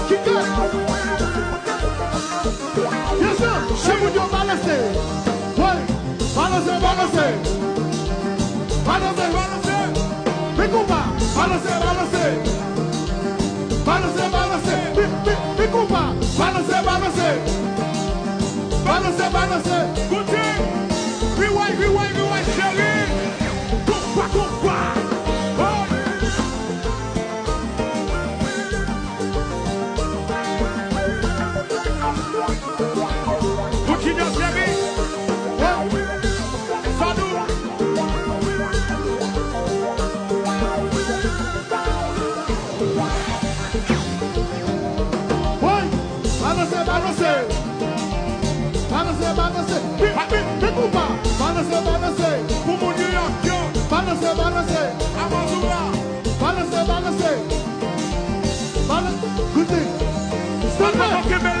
Yes, sir. Shake with your balance. Wait. Balance. Picupa. Balance. Picupa. Balance. Good thing. Rewind, Shelly. Kumpa. Continue, Shelly. Sadu. Balance. Picupa. Balance. Como New York. Balance. Amazula. Balance. Good thing. Stand up.